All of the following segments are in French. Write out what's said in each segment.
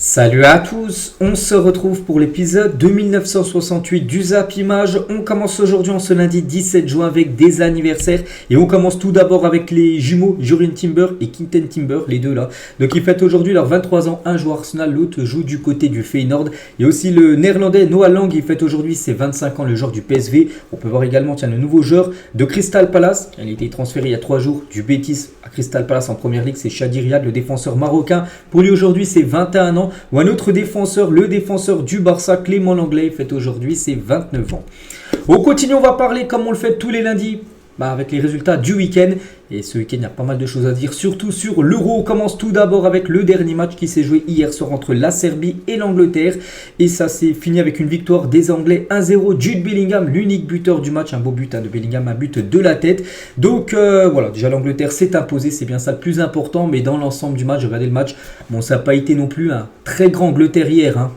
Salut à tous, on se retrouve pour l'épisode 2968 du Zap Image. On commence aujourd'hui en ce lundi 17 juin avec des anniversaires et on commence tout d'abord avec les jumeaux Jurrien Timber et Quinten Timber, les deux là. Donc ils fêtent aujourd'hui leurs 23 ans, un joue Arsenal, l'autre joue du côté du Feyenoord. Il y a aussi le néerlandais Noah Lang, il fête aujourd'hui ses 25 ans, le joueur du PSV. On peut voir également le nouveau joueur de Crystal Palace, il a été transféré il y a 3 jours du Betis à Crystal Palace en première ligue, c'est Chadi Riyad, le défenseur marocain. Pour lui aujourd'hui c'est 21 ans. Ou un autre défenseur, le défenseur du Barça, Clément Lenglet, fête aujourd'hui ses 29 ans. On continue, on va parler comme on le fait tous les lundis, avec les résultats du week-end. Et ce week-end, il y a pas mal de choses à dire, surtout sur l'Euro. On commence tout d'abord avec le dernier match qui s'est joué hier soir entre la Serbie et l'Angleterre. Et ça s'est fini avec une victoire des Anglais 1-0. Jude Bellingham, l'unique buteur du match. Un beau but de Bellingham, un but de la tête. Donc voilà, déjà l'Angleterre s'est imposée, c'est bien ça le plus important. Mais dans l'ensemble du match, j'ai regardé le match. Bon, ça n'a pas été non plus un très grand Angleterre hier, hein.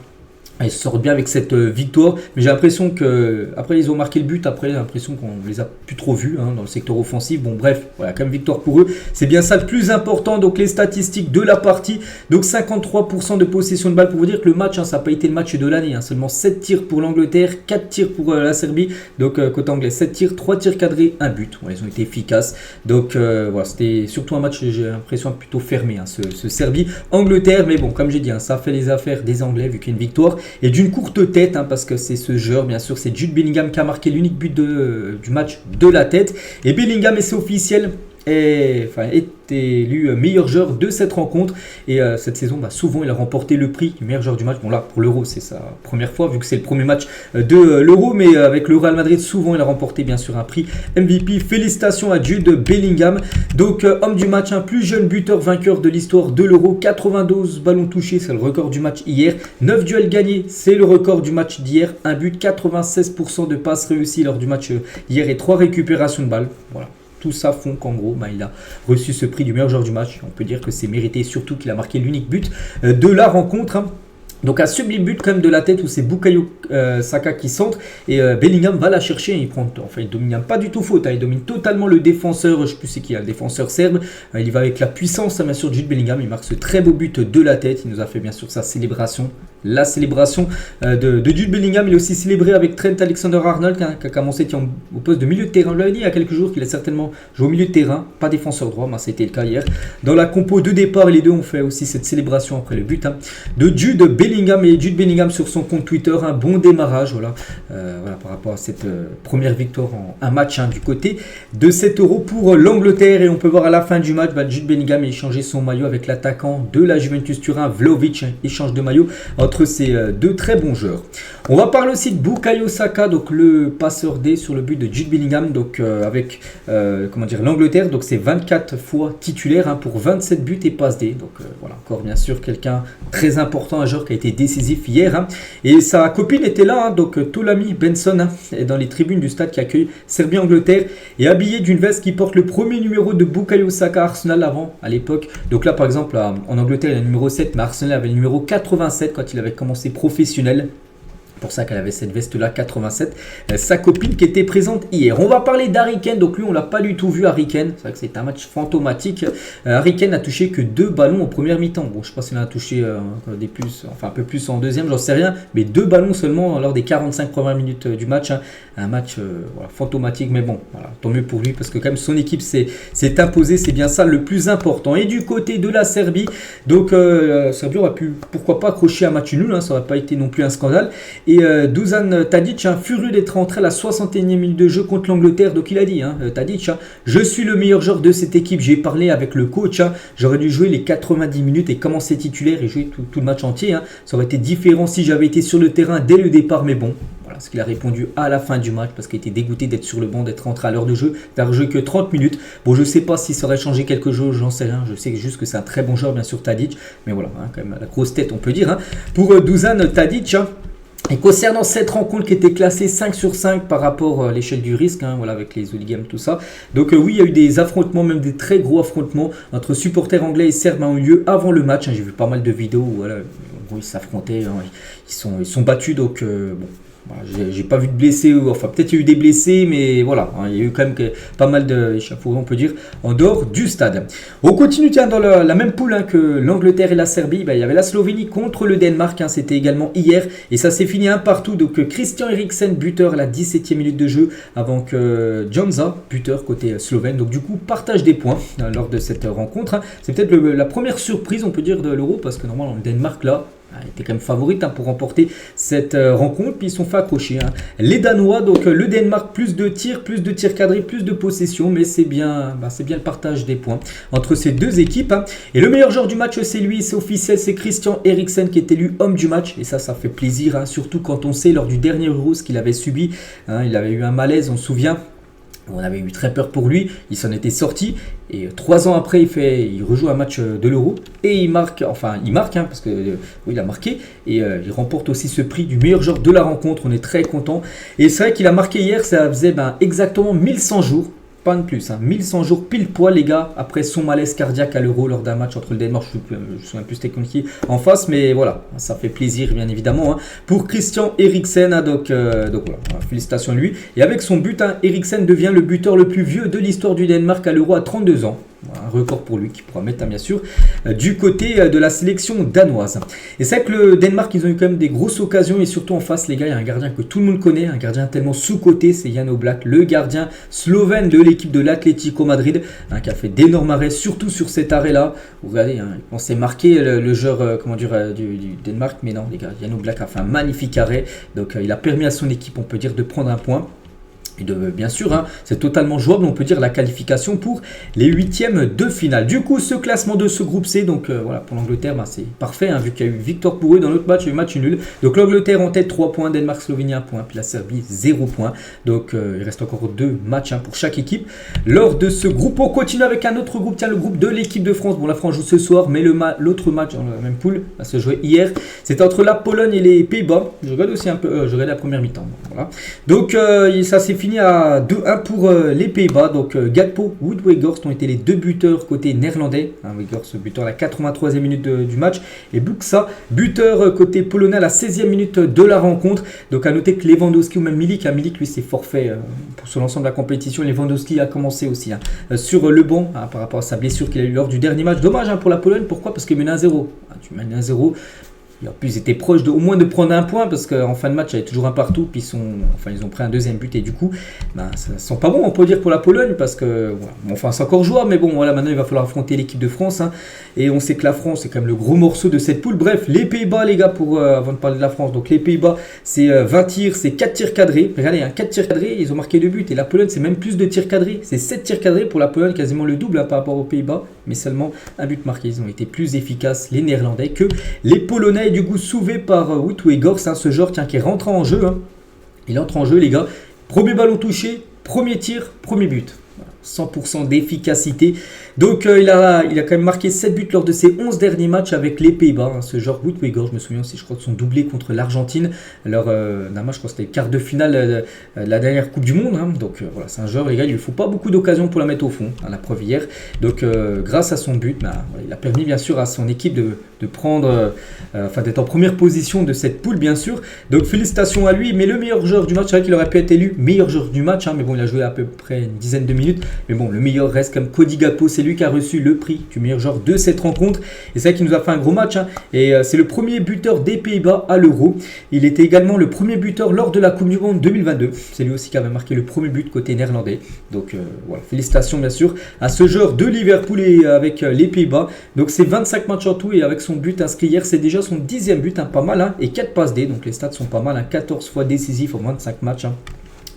Ils sortent bien avec cette victoire, mais j'ai l'impression que après ils ont marqué le but, après j'ai l'impression qu'on les a plus trop vus dans le secteur offensif. Bon bref, voilà, quand même victoire pour eux, c'est bien ça le plus important. Donc les statistiques de la partie, donc 53% de possession de balle, pour vous dire que le match, ça n'a pas été le match de l'année, seulement 7 tirs pour l'Angleterre, 4 tirs pour la Serbie, donc côté anglais 7 tirs, 3 tirs cadrés, 1 but, ils ont été efficaces. Donc voilà, c'était surtout un match, j'ai l'impression plutôt fermé, ce Serbie-Angleterre, mais bon comme j'ai dit, ça fait les affaires des Anglais vu qu'il y a une victoire. Et d'une courte tête, parce que c'est ce joueur, bien sûr, c'est Jude Bellingham qui a marqué l'unique but du match de la tête. Et Bellingham, et c'est officiel, est élu meilleur joueur de cette rencontre. Et cette saison, souvent, il a remporté le prix du meilleur joueur du match. Bon là, pour l'Euro, c'est sa première fois, vu que c'est le premier match de l'Euro. Mais avec le Real Madrid, souvent, il a remporté, bien sûr, un prix MVP. Félicitations à Jude Bellingham. Donc, homme du match, un plus jeune buteur vainqueur de l'histoire de l'Euro. 92 ballons touchés, c'est le record du match hier. 9 duels gagnés, c'est le record du match d'hier. Un but, 96% de passes réussies lors du match hier et 3 récupérations de balles. Voilà. Tout ça font qu'en gros, il a reçu ce prix du meilleur joueur du match. On peut dire que c'est mérité, surtout qu'il a marqué l'unique but de la rencontre. Donc un sublime but quand même de la tête où c'est Bukayo Saka qui centre et Bellingham va la chercher. Il domine pas du tout faute, il domine totalement le défenseur, je ne sais plus c'est qui, le défenseur serbe. Il y va avec la puissance, bien sûr, Jude Bellingham. Il marque ce très beau but de la tête. Il nous a fait bien sûr sa célébration. La célébration de Jude Bellingham. Il est aussi célébré avec Trent Alexander-Arnold qui a commencé au poste de milieu de terrain. On l'avait dit il y a quelques jours qu'il a certainement joué au milieu de terrain, pas défenseur droit, ça a été le cas hier. Dans la compo de départ, les deux ont fait aussi cette célébration après le but de Jude Bellingham. Et Jude Bellingham sur son compte Twitter, un bon démarrage voilà, par rapport à cette première victoire en un match du côté de cet Euro pour l'Angleterre. Et on peut voir à la fin du match, Jude Bellingham a échangé son maillot avec l'attaquant de la Juventus Turin, Vlahovic, échange de maillot entre ces deux très bons joueurs. On va parler aussi de Bukayo Saka, donc le passeur D sur le but de Jude Bellingham, donc avec l'Angleterre. Donc c'est 24 fois titulaire pour 27 buts et passes D. Donc voilà, encore bien sûr quelqu'un très important, un joueur qui a été décisif hier. Et sa copine était là, donc Tolami Benson, est dans les tribunes du stade qui accueille Serbie-Angleterre, et habillé d'une veste qui porte le premier numéro de Bukayo Saka Arsenal à l'époque. Donc là par exemple en Angleterre il y a le numéro 7, mais Arsenal avait le numéro 87 quand il avait commencé professionnel. Pour ça qu'elle avait cette veste là 87, sa copine qui était présente hier. On va parler d'Harry Kane, donc lui on l'a pas du tout vu. Harry Kane, c'est vrai que c'est un match fantomatique. Harry Kane a touché que 2 ballons en première mi-temps. Bon, je sais pas s'il en a touché un peu plus en deuxième, j'en sais rien, mais 2 ballons seulement lors des 45 premières minutes du match. Un match fantomatique, mais bon, voilà, tant mieux pour lui parce que quand même son équipe s'est imposée, c'est bien ça le plus important. Et du côté de la Serbie, donc Serbie aurait pu pourquoi pas accrocher un match nul, ça n'aurait pas été non plus un scandale. Et Dusan Tadic, furieux d'être rentré à la 61e minute de jeu contre l'Angleterre. Donc il a dit, Tadic, je suis le meilleur joueur de cette équipe. J'ai parlé avec le coach. J'aurais dû jouer les 90 minutes et commencer titulaire et jouer tout le match entier. Ça aurait été différent si j'avais été sur le terrain dès le départ. Mais bon, voilà ce qu'il a répondu à la fin du match parce qu'il était dégoûté d'être sur le banc, d'être rentré à l'heure de jeu, d'avoir joué que 30 minutes. Bon, je ne sais pas si ça aurait changé quelque chose, j'en sais rien. Je sais juste que c'est un très bon joueur, bien sûr, Tadic. Mais voilà, quand même la grosse tête, on peut dire. Pour Dusan Tadic. Et concernant cette rencontre qui était classée 5 sur 5 par rapport à l'échelle du risque, voilà, avec les hooligans, tout ça. Donc oui, il y a eu des affrontements, même des très gros affrontements entre supporters anglais et serbes ont eu lieu avant le match. J'ai vu pas mal de vidéos où voilà, ils s'affrontaient, ils sont battus. Donc bon, J'ai pas vu de blessés, enfin peut-être il y a eu des blessés, mais voilà, hein, il y a eu quand même pas mal d'échauffourées, on peut dire, en dehors du stade. On continue tiens, dans la même poule que l'Angleterre et la Serbie. Il y avait la Slovénie contre le Danemark, c'était également hier, et ça s'est fini un partout. Donc Christian Eriksen, buteur à la 17e minute de jeu, avant que Jonza, buteur côté slovène. Donc du coup, partage des points lors de cette rencontre. C'est peut-être la première surprise, on peut dire, de l'Euro, parce que normalement le Danemark là, était quand même favorite pour remporter cette rencontre, puis ils sont fait accrocher. Les Danois, donc le Danemark, plus de tirs cadrés, plus de possession, mais c'est bien le partage des points entre ces deux équipes. Et le meilleur joueur du match, c'est lui, c'est officiel, c'est Christian Eriksen qui est élu homme du match, et ça fait plaisir, surtout quand on sait lors du dernier Euro ce qu'il avait subi. Il avait eu un malaise, on se souvient. On avait eu très peur pour lui, il s'en était sorti et 3 ans après il rejoue un match de l'Euro et il marque parce que oui, il a marqué et il remporte aussi ce prix du meilleur joueur de la rencontre. On est très content et c'est vrai qu'il a marqué hier, ça faisait exactement 1100 jours. Pas de plus, 1100 jours pile poil les gars, après son malaise cardiaque à l'Euro lors d'un match entre le Danemark, je me souviens plus c'était qui en face, mais voilà, ça fait plaisir bien évidemment pour Christian Eriksen, donc voilà, félicitations à lui. Et avec son but, Eriksen devient le buteur le plus vieux de l'histoire du Danemark à l'Euro à 32 ans. Un record pour lui qui pourra mettre bien sûr du côté de la sélection danoise. Et c'est vrai que le Danemark, ils ont eu quand même des grosses occasions et surtout en face les gars, il y a un gardien que tout le monde connaît, un gardien tellement sous-coté, c'est Jan Oblak, le gardien slovène de l'équipe de l'Atlético Madrid, qui a fait d'énormes arrêts, surtout sur cet arrêt-là. Vous regardez, il pensait marquer le joueur du Danemark, mais non les gars, Jan Oblak a fait un magnifique arrêt, donc il a permis à son équipe, on peut dire, de prendre un point. Et bien sûr, c'est totalement jouable, on peut dire, la qualification pour les huitièmes de finale. Du coup, ce classement de ce groupe C, donc voilà, pour l'Angleterre, c'est parfait, vu qu'il y a eu victoire pour eux. Dans l'autre match, il y a eu match nul. Donc l'Angleterre en tête 3 points, Danemark, Slovénie 1 point, puis la Serbie 0 point. Donc il reste encore 2 matchs pour chaque équipe. Lors de ce groupe, on continue avec un autre groupe, le groupe de l'équipe de France. Bon, la France joue ce soir, mais l'autre match dans la même poule va se jouer hier. C'était entre la Pologne et les Pays-Bas. Je regarde aussi un peu, je regarde la première mi-temps. Voilà. Donc ça s'est fini à 2-1 pour les Pays-Bas. Donc Gakpo, Wout Weghorst ont été les deux buteurs côté néerlandais. Weghorst, buteur à la 83e minute du match. Et Buksa, buteur côté polonais à la 16e minute de la rencontre. Donc à noter que Lewandowski ou même Milik, Milik lui c'est forfait sur l'ensemble de la compétition. Lewandowski a commencé aussi sur le banc par rapport à sa blessure qu'il a eu lors du dernier match. Dommage pour la Pologne, pourquoi? Parce qu'il menait 1-0. Tu mènes 1-0. Et en plus, ils étaient proches au moins de prendre un point parce qu'en fin de match, il y avait toujours un partout. Puis ils ont pris un deuxième but et du coup, ça ne sent pas bon, on peut dire, pour la Pologne parce que, voilà, c'est encore jouable. Mais bon, voilà, maintenant, il va falloir affronter l'équipe de France. Et on sait que la France, c'est quand même le gros morceau de cette poule. Bref, les Pays-Bas, les gars, avant de parler de la France. Donc, les Pays-Bas, c'est 20 tirs, c'est 4 tirs cadrés. Regardez, 4 tirs cadrés, ils ont marqué 2 buts. Et la Pologne, c'est même plus de tirs cadrés. C'est 7 tirs cadrés pour la Pologne, quasiment le double par rapport aux Pays-Bas. Mais seulement un but marqué. Ils ont été plus efficaces, les Néerlandais, que les Polonais. Et du coup, sauvé par Wout Weghorst, ce joueur qui est rentré en jeu. Il entre en jeu, les gars. Premier ballon touché, premier tir, premier but. 100% d'efficacité. Donc il a quand même marqué 7 buts lors de ses 11 derniers matchs avec les Pays-Bas. Ce genre Wout Weghorst, je me souviens aussi, je crois, de son doublé contre l'Argentine. Alors, d'un match, je crois que c'était le quart de finale de la dernière Coupe du Monde. Donc voilà, c'est un joueur, les gars, il ne faut pas beaucoup d'occasions pour la mettre au fond. La preuve hier. Donc grâce à son but, il a permis bien sûr à son équipe de prendre, d'être en première position de cette poule, bien sûr. Donc félicitations à lui. Mais le meilleur joueur du match, c'est vrai qu'il aurait pu être élu meilleur joueur du match. Mais bon, il a joué à peu près une dizaine de minutes. Mais bon, le meilleur reste comme Cody Gakpo, c'est lui qui a reçu le prix du meilleur joueur de cette rencontre. Et c'est vrai qu'il nous a fait un gros match. Et c'est le premier buteur des Pays-Bas à l'Euro. Il était également le premier buteur lors de la Coupe du Monde 2022. C'est lui aussi qui avait marqué le premier but côté néerlandais. Donc voilà, félicitations bien sûr à ce joueur de Liverpool et avec les Pays-Bas. Donc c'est 25 matchs en tout et avec son but inscrit hier, c'est déjà son 10e but, pas mal. Et 4 passes D, donc les stats sont pas mal. 14 fois décisif en 25 matchs.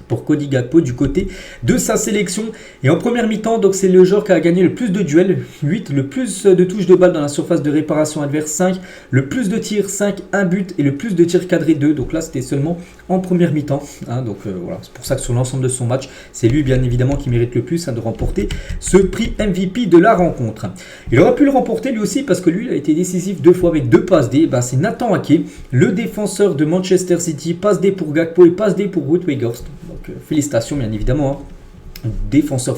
Pour Cody Gakpo du côté de sa sélection. Et en première mi-temps, donc c'est le joueur qui a gagné le plus de duels, 8, le plus de touches de balle dans la surface de réparation adverse, 5, le plus de tirs, 5, 1 but et le plus de tirs cadrés, 2. Donc là, c'était seulement en première mi-temps. Donc voilà, c'est pour ça que sur l'ensemble de son match, c'est lui bien évidemment qui mérite le plus de remporter ce prix MVP de la rencontre. Il aurait pu le remporter lui aussi parce que lui, il a été décisif 2 fois avec 2 passes D. C'est Nathan Ake, le défenseur de Manchester City, passe D pour Gakpo et passe D pour Wout Weghorst. Donc félicitations bien évidemment. Défenseur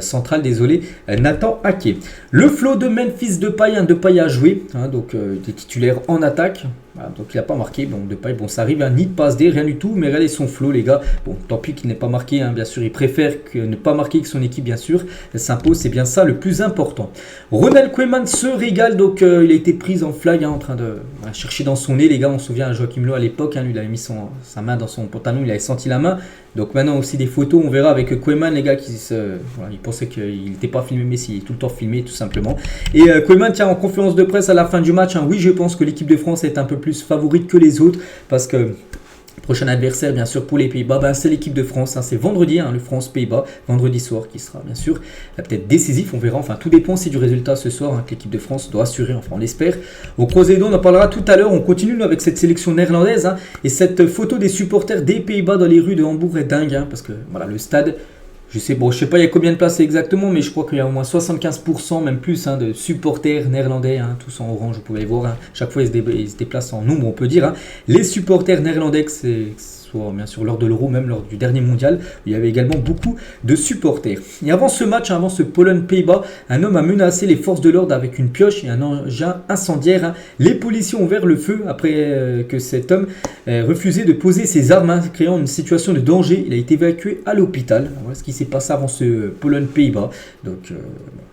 central, désolé, Nathan Ake. Le flot de Memphis Depay a joué, donc des titulaires en attaque. Voilà, donc il n'a pas marqué, bon Depay, bon ça arrive, hein, ni de passe D, rien du tout, mais regardez son flow les gars, bon tant pis qu'il n'ait pas marqué, hein, bien sûr il préfère ne pas marquer que son équipe bien sûr, elle s'impose, c'est bien ça le plus important. Ronald Koeman se régale, donc il a été pris en flag, hein, en train de chercher dans son nez les gars, on se souvient à Joachim Löw à l'époque, hein, lui il avait mis sa main dans son pantalon, il avait senti la main, donc maintenant aussi des photos, on verra avec Koeman les gars, il pensait qu'il n'était pas filmé, mais il est tout le temps filmé tout simplement. Et Koeman tient en conférence de presse à la fin du match, hein, oui je pense que l'équipe de France est un peu plus favorite que les autres parce que prochain adversaire bien sûr pour les Pays-Bas, c'est l'équipe de France, hein, c'est vendredi, hein, le France-Pays-Bas, vendredi soir qui sera bien sûr peut-être décisif, on verra, enfin tout dépend aussi du résultat ce soir, hein, que l'équipe de France doit assurer, enfin on l'espère. Au Croisé-Dons, on en parlera tout à l'heure, on continue avec cette sélection néerlandaise, hein, et cette photo des supporters des Pays-Bas dans les rues de Hambourg est dingue, hein, parce que voilà le stade, je sais pas il y a combien de places exactement, mais je crois qu'il y a au moins 75%, même plus, hein, de supporters néerlandais, hein, tous en orange, vous pouvez les voir, hein. Chaque fois ils se déplacent en nombre, on peut dire, hein. Les supporters néerlandais, que soit bien sûr lors de l'Euro, même lors du dernier mondial, il y avait également beaucoup de supporters. Et avant ce match, avant ce Pologne-Pays-Bas, un homme a menacé les forces de l'ordre avec une pioche et un engin incendiaire, hein. Les policiers ont ouvert le feu après que cet homme refusé de poser ses armes, hein, créant une situation de danger. Il a été évacué à l'hôpital. Voilà ce qui s'est passé avant ce Pologne-Pays-Bas. Donc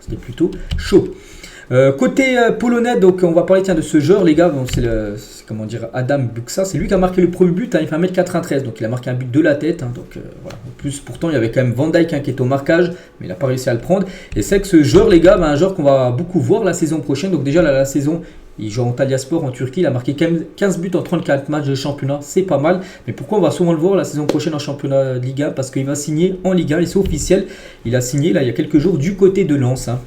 c'était plutôt chaud. Côté polonais, donc on va parler de ce joueur les gars, c'est comment dire, Adam Buksa, c'est lui qui a marqué le premier but, hein, il fait 1m93, donc il a marqué un but de la tête, hein, donc voilà. En plus pourtant il y avait quand même Van Dijk, hein, qui est au marquage, mais il n'a pas réussi à le prendre, et c'est que ce joueur les gars, un joueur qu'on va beaucoup voir la saison prochaine, donc déjà la saison, il joue en Antalyaspor en Turquie, il a marqué quand même 15 buts en 34 matchs de championnat, c'est pas mal, mais pourquoi on va souvent le voir la saison prochaine en championnat de Ligue 1, parce qu'il va signer en Ligue 1, et c'est officiel, il a signé là il y a quelques jours du côté de Lens, hein.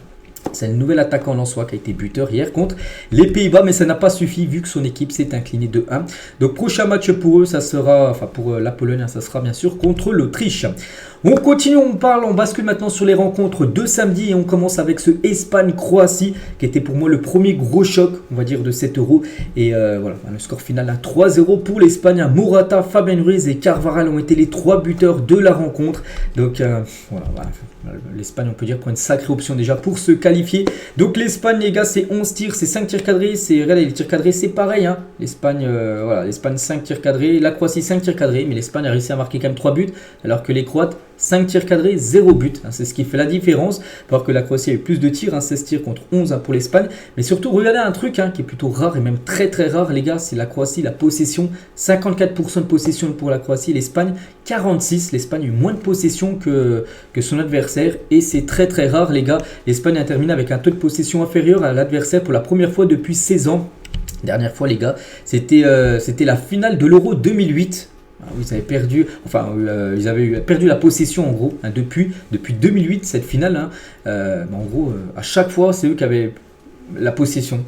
C'est le nouvel attaquant lensois qui a été buteur hier contre les Pays-Bas, mais ça n'a pas suffi vu que son équipe s'est inclinée 2-1. Donc prochain match pour eux, ça sera, enfin pour la Pologne, ça sera bien sûr contre l'Autriche. On continue, on bascule maintenant sur les rencontres de samedi et on commence avec ce Espagne-Croatie qui était pour moi le premier gros choc, on va dire, de cet Euro. Et voilà, le score final à 3-0 pour l'Espagne. Morata, Fabian Ruiz et Carvajal ont été les 3 buteurs de la rencontre. Donc voilà. L'Espagne, on peut dire, prend une sacrée option déjà pour se qualifier. Donc l'Espagne, les gars, c'est 11 tirs, c'est 5 tirs cadrés. Les tirs cadrés, c'est pareil, hein. L'Espagne, voilà, l'Espagne 5 tirs cadrés, la Croatie 5 tirs cadrés, mais l'Espagne a réussi à marquer quand même 3 buts, alors que les Croates 5 tirs cadrés, 0 but, hein, c'est ce qui fait la différence, alors que la Croatie a eu plus de tirs, hein, 16 tirs contre 11, hein, pour l'Espagne. Mais surtout, regardez un truc, hein, qui est plutôt rare et même très très rare les gars, c'est la Croatie, la possession, 54% de possession pour la Croatie, l'Espagne 46, l'Espagne a eu moins de possession que son adversaire et c'est très très rare les gars. L'Espagne a terminé avec un taux de possession inférieur à l'adversaire pour la première fois depuis 16 ans. Dernière fois les gars, c'était la finale de l'Euro 2008. Ils avaient perdu, ils avaient perdu la possession en gros, hein, depuis 2008 cette finale, hein, en gros à chaque fois c'est eux qui avaient la possession.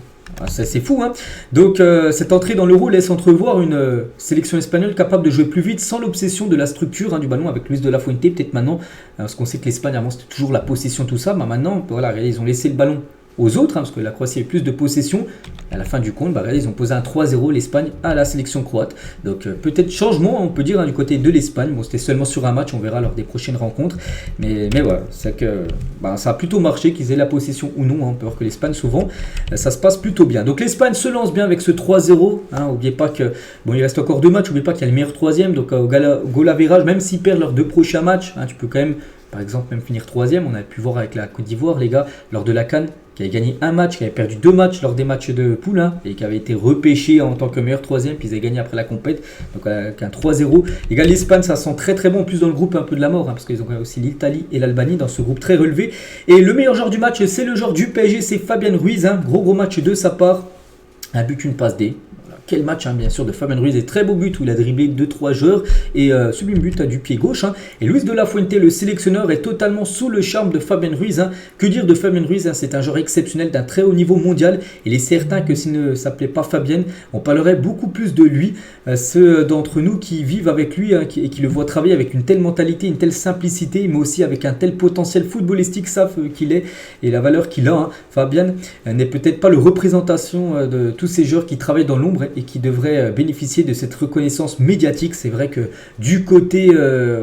C'est fou, hein. Donc cette entrée dans l'Euro laisse entrevoir une sélection espagnole capable de jouer plus vite sans l'obsession de la structure, hein, du ballon avec Luis de la Fuente peut-être maintenant, parce qu'on sait que l'Espagne avant c'était toujours la possession tout ça, mais maintenant voilà, ils ont laissé le ballon aux autres, hein, parce que la Croatie a plus de possession. À la fin du compte, ils ont posé un 3-0 l'Espagne à la sélection croate. Donc peut-être changement, on peut dire, hein, du côté de l'Espagne. Bon, c'était seulement sur un match, on verra lors des prochaines rencontres. Mais voilà, c'est que ça a plutôt marché, qu'ils aient la possession ou non. Hein, peur que l'Espagne, souvent, ça se passe plutôt bien. Donc l'Espagne se lance bien avec ce 3-0. Hein, n'oubliez pas que il reste encore 2 matchs. N'oubliez pas qu'il y a le meilleur troisième. Donc au goal average, même s'ils perdent leurs 2 prochains matchs, hein, tu peux quand même, par exemple, même finir 3e. On avait pu voir avec la Côte d'Ivoire, les gars, lors de la CAN, qui avait gagné un match, qui avait perdu 2 matchs lors des matchs de poule, hein, et qui avait été repêché en tant que meilleur 3e, puis ils avaient gagné après la compète, donc avec un 3-0. Les gars, l'Espagne, ça sent très très bon, en plus dans le groupe un peu de la mort, hein, parce qu'ils ont aussi l'Italie et l'Albanie dans ce groupe très relevé. Et le meilleur joueur du match, c'est le joueur du PSG, c'est Fabian Ruiz, hein, gros match de sa part, un but, une passe D. Quel match, hein, bien sûr, de Fabian Ruiz, et très beau but où il a dribblé 2-3 joueurs et sublime but du pied gauche, hein. Et Luis de la Fuente, le sélectionneur, est totalement sous le charme de Fabian Ruiz, hein. Que dire de Fabian Ruiz, hein, c'est un joueur exceptionnel d'un très haut niveau mondial. Il est certain que s'il ne s'appelait pas Fabian, on parlerait beaucoup plus de lui. Ceux d'entre nous qui vivent avec lui, hein, et qui le voient travailler avec une telle mentalité, une telle simplicité, mais aussi avec un tel potentiel footballistique, savent qu'il est et la valeur qu'il a, hein. Fabian n'est peut-être pas la représentation de tous ces joueurs qui travaillent dans l'ombre, l'ombre et qui devrait bénéficier de cette reconnaissance médiatique. C'est vrai que du côté,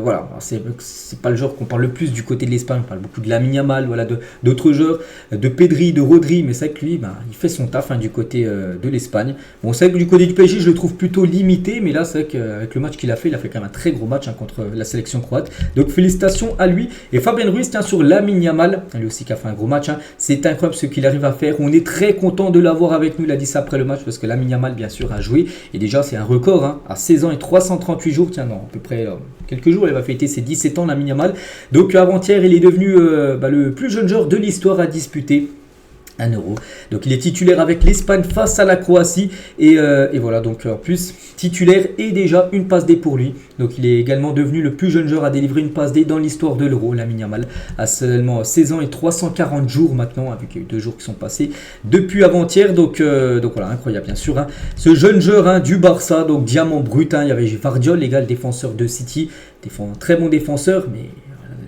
voilà, c'est pas le genre qu'on parle le plus du côté de l'Espagne. On parle beaucoup de Lamine Yamal, voilà, d'autres joueurs, de Pedri, de Rodri, mais c'est vrai que lui, il fait son taf du côté de l'Espagne. Bon, c'est vrai que du côté du PSG, je le trouve plutôt limité, mais là, c'est vrai qu'avec le match qu'il a fait quand même un très gros match contre la sélection croate. Donc félicitations à lui. Et Fabien Ruiz, tiens, sur Lamine Yamal, lui aussi qui a fait un gros match. C'est incroyable ce qu'il arrive à faire. On est très content de l'avoir avec nous. Il a dit ça après le match parce que Lamine Yamal, bien sûr, a joué. Et déjà, c'est un record. À 16 ans et 338 jours. Tiens, non, à peu près quelques jours, il va fêter ses 17 ans, Lamine Yamal. Donc avant-hier, il est devenu le plus jeune joueur de l'histoire à disputer un euro. Donc il est titulaire avec l'Espagne face à la Croatie et voilà, donc en plus titulaire et déjà une passe D pour lui. Donc il est également devenu le plus jeune joueur à délivrer une passe D dans l'histoire de l'euro. Lamine Yamal a seulement 16 ans et 340 jours maintenant, avec 2 jours qui sont passés depuis avant-hier. Donc voilà, incroyable bien sûr. Ce jeune joueur du Barça, donc diamant brut. Il y avait Vardiol, le défenseur de City, très bon défenseur, mais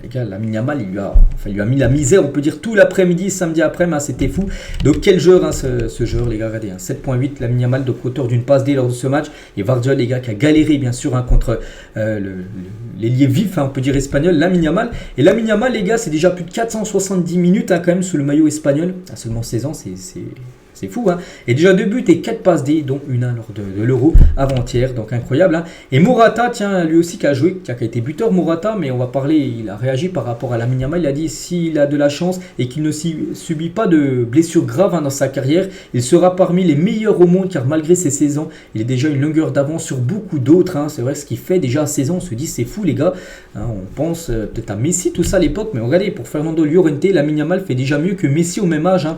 les gars, Lamine Yamal, il lui a mis la misère, on peut dire, tout l'après-midi, samedi après-midi, c'était fou. Donc quel joueur, ce joueur, les gars, regardez, 7.8, Lamine Yamal, donc auteur d'une passe D lors de ce match. Et Vardiol, les gars, qui a galéré, bien sûr, contre l'ailier vif, on peut dire espagnol, Lamine Yamal. Et Lamine Yamal, les gars, c'est déjà plus de 470 minutes quand même sous le maillot espagnol. À seulement 16 ans, c'est fou. Et déjà 2 buts et 4 passes D, dont une lors de l'Euro avant-hier. Donc incroyable. Et Morata, tiens, lui aussi qui a joué, qui a été buteur Morata, mais on va parler, il a réagi par rapport à Lamine Yamal. Il a dit s'il a de la chance et qu'il ne subit pas de blessures graves dans sa carrière, il sera parmi les meilleurs au monde car malgré ses 16 ans, il est déjà une longueur d'avance sur beaucoup d'autres. C'est vrai, ce qu'il fait déjà à 16 ans, on se dit c'est fou les gars. On pense peut-être à Messi, tout ça à l'époque, mais regardez, pour Fernando Llorente, Lamine Yamal fait déjà mieux que Messi au même âge.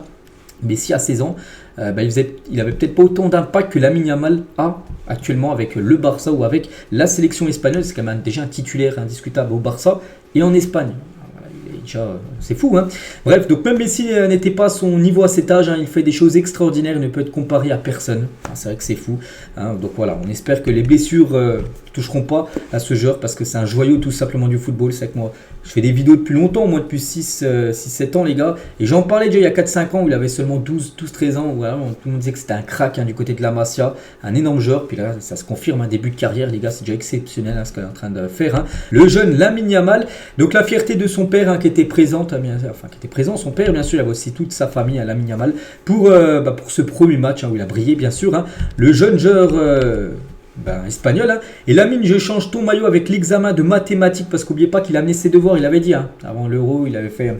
Messi à 16 ans, il avait peut-être pas autant d'impact que Lamine Yamal a actuellement avec le Barça ou avec la sélection espagnole. C'est quand même déjà un titulaire indiscutable au Barça et en Espagne. C'est fou. Bref, donc même Messi n'était pas à son niveau à cet âge, il fait des choses extraordinaires, il ne peut être comparé à personne. C'est vrai que c'est fou. Donc voilà, on espère que les blessures ne toucheront pas à ce joueur parce que c'est un joyau tout simplement du football. C'est que moi, je fais des vidéos depuis longtemps, moi depuis 6-7 ans les gars, et j'en parlais déjà il y a 4-5 ans où il avait seulement 12-13 ans, voilà, tout le monde disait que c'était un crack du côté de la Masia, un énorme joueur, puis là ça se confirme, un début de carrière les gars, c'est déjà exceptionnel ce qu'il est en train de faire. Le jeune Lamine Yamal, donc la fierté de son père qui était présent, son père bien sûr, il avait aussi toute sa famille à Lamine Yamal pour ce premier match où il a brillé bien sûr, le jeune joueur espagnol. Et Lamine, je change ton maillot avec l'examen de mathématiques parce qu'oubliez pas qu'il a amené ses devoirs, il avait dit avant l'Euro, il avait fait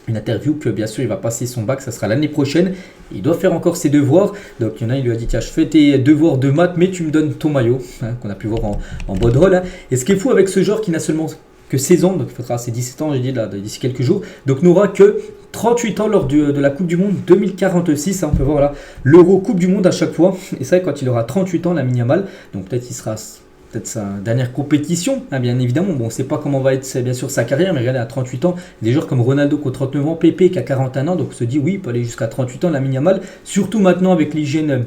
une interview que bien sûr il va passer son bac, ça sera l'année prochaine, il doit faire encore ses devoirs. Donc il y en a, il lui a dit tiens, je fais tes devoirs de maths mais tu me donnes ton maillot, qu'on a pu voir en bas de rôle. Et ce qui est fou avec ce joueur qui n'a seulement que 16 ans, donc il faudra ses 17 ans, j'ai dit là d'ici quelques jours, donc n'aura que 38 ans lors de la Coupe du Monde 2046, on peut voir là l'Euro Coupe du Monde à chaque fois, et ça quand il aura 38 ans, Lamine Yamal, donc peut-être il sera sa dernière compétition, bien évidemment, bon on ne sait pas comment va être bien sûr sa carrière, mais regardez à 38 ans, des joueurs comme Ronaldo qui a 39 ans, Pepe qui a 41 ans, donc on se dit oui, il peut aller jusqu'à 38 ans Lamine Yamal, surtout maintenant avec l'hygiène